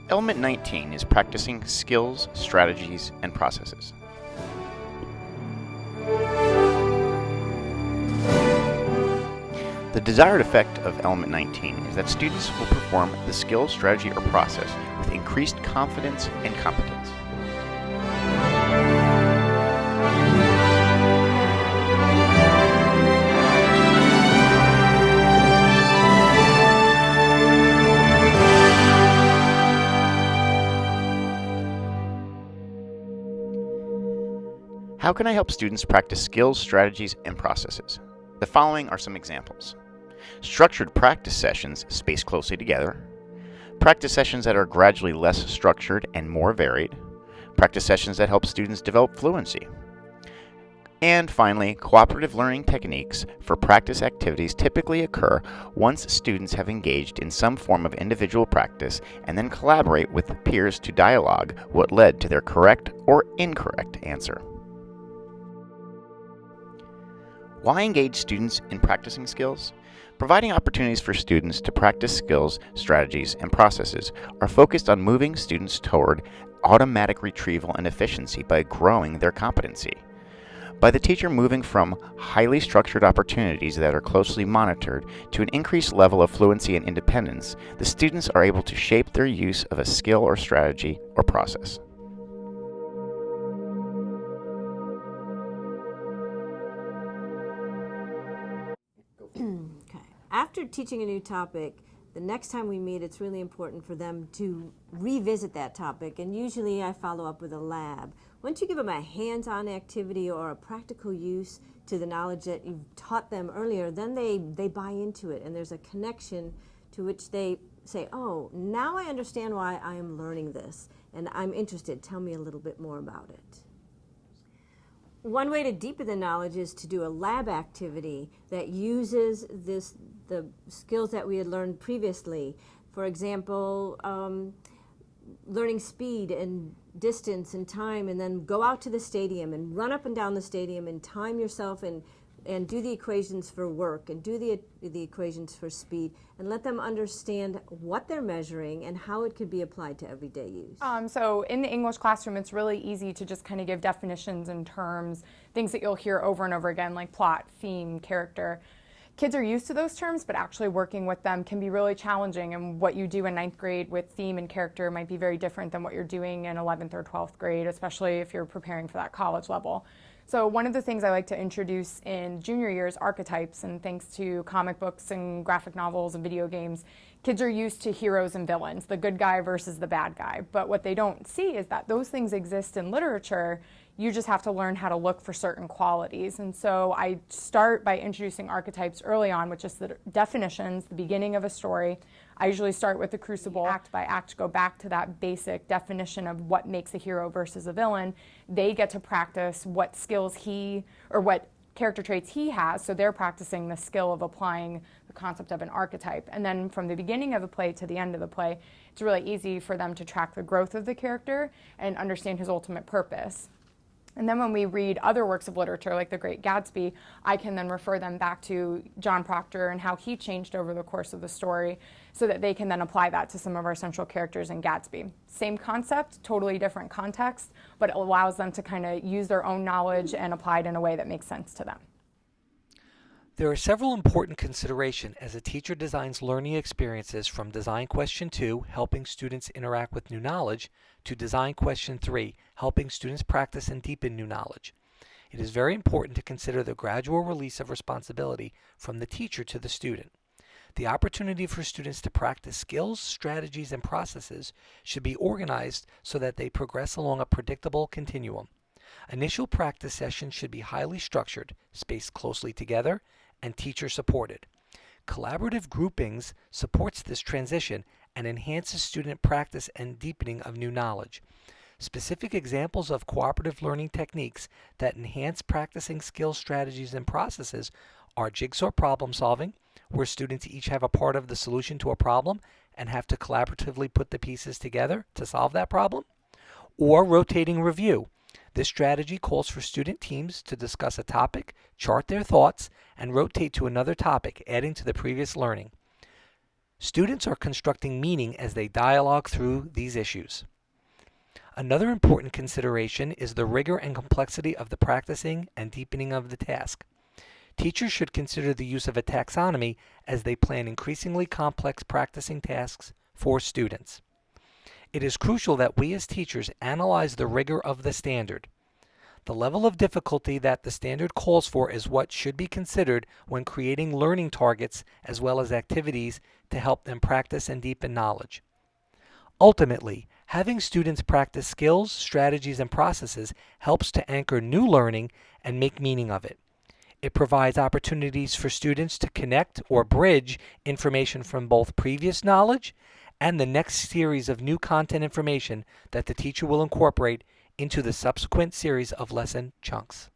Element 19 is practicing skills, strategies, and processes. The desired effect of Element 19 is that students will perform the skill, strategy, or process with increased confidence and competence. How can I help students practice skills, strategies, and processes? The following are some examples. Structured practice sessions spaced closely together. Practice sessions that are gradually less structured and more varied. Practice sessions that help students develop fluency. And finally, cooperative learning techniques for practice activities typically occur once students have engaged in some form of individual practice and then collaborate with peers to dialogue what led to their correct or incorrect answer. Why engage students in practicing skills? Providing opportunities for students to practice skills, strategies, and processes are focused on moving students toward automatic retrieval and efficiency by growing their competency. By the teacher moving from highly structured opportunities that are closely monitored to an increased level of fluency and independence, the students are able to shape their use of a skill or strategy or process. Okay. After teaching a new topic, the next time we meet, it's really important for them to revisit that topic, and usually I follow up with a lab. Once you give them a hands-on activity or a practical use to the knowledge that you've taught them earlier, then they buy into it, and there's a connection to which they say, oh, now I understand why I am learning this, and I'm interested. Tell me a little bit more about it. One way to deepen the knowledge is to do a lab activity that uses the skills that we had learned previously. For example, learning speed and distance and time, and then go out to the stadium and run up and down the stadium and time yourself and do the equations for work and do the equations for speed, and let them understand what they're measuring and how it could be applied to everyday use. So in the English classroom, it's really easy to just kind of give definitions and terms, things that you'll hear over and over again, like plot, theme, character. Kids are used to those terms, but actually working with them can be really challenging, and what you do in 9th grade with theme and character might be very different than what you're doing in 11th or 12th grade, especially if you're preparing for that college level. So one of the things I like to introduce in junior year is archetypes, and thanks to comic books and graphic novels and video games, kids are used to heroes and villains, the good guy versus the bad guy. But what they don't see is that those things exist in literature. You just have to learn how to look for certain qualities. And so I start by introducing archetypes early on, which is the definitions, the beginning of a story. I usually start with the crucible, act by act, go back to that basic definition of what makes a hero versus a villain. They get to practice what skills what character traits he has, so they're practicing the skill of applying the concept of an archetype. And then from the beginning of the play to the end of the play, it's really easy for them to track the growth of the character and understand his ultimate purpose. And then when we read other works of literature, like The Great Gatsby, I can then refer them back to John Proctor and how he changed over the course of the story, so that they can then apply that to some of our central characters in Gatsby. Same concept, totally different context, but it allows them to kind of use their own knowledge and apply it in a way that makes sense to them. There are several important considerations as a teacher designs learning experiences, from Design Question 2, helping students interact with new knowledge, to Design Question 3, helping students practice and deepen new knowledge. It is very important to consider the gradual release of responsibility from the teacher to the student. The opportunity for students to practice skills, strategies, and processes should be organized so that they progress along a predictable continuum. Initial practice sessions should be highly structured, spaced closely together, and teacher supported. Collaborative groupings supports this transition and enhances student practice and deepening of new knowledge. Specific examples of cooperative learning techniques that enhance practicing skills, strategies, and processes are jigsaw problem solving, where students each have a part of the solution to a problem and have to collaboratively put the pieces together to solve that problem, or rotating review. This strategy calls for student teams to discuss a topic, chart their thoughts, and rotate to another topic, adding to the previous learning. Students are constructing meaning as they dialogue through these issues. Another important consideration is the rigor and complexity of the practicing and deepening of the task. Teachers should consider the use of a taxonomy as they plan increasingly complex practicing tasks for students. It is crucial that we as teachers analyze the rigor of the standard. The level of difficulty that the standard calls for is what should be considered when creating learning targets as well as activities to help them practice and deepen knowledge. Ultimately, having students practice skills, strategies, and processes helps to anchor new learning and make meaning of it. It provides opportunities for students to connect or bridge information from both previous knowledge and the next series of new content information that the teacher will incorporate into the subsequent series of lesson chunks.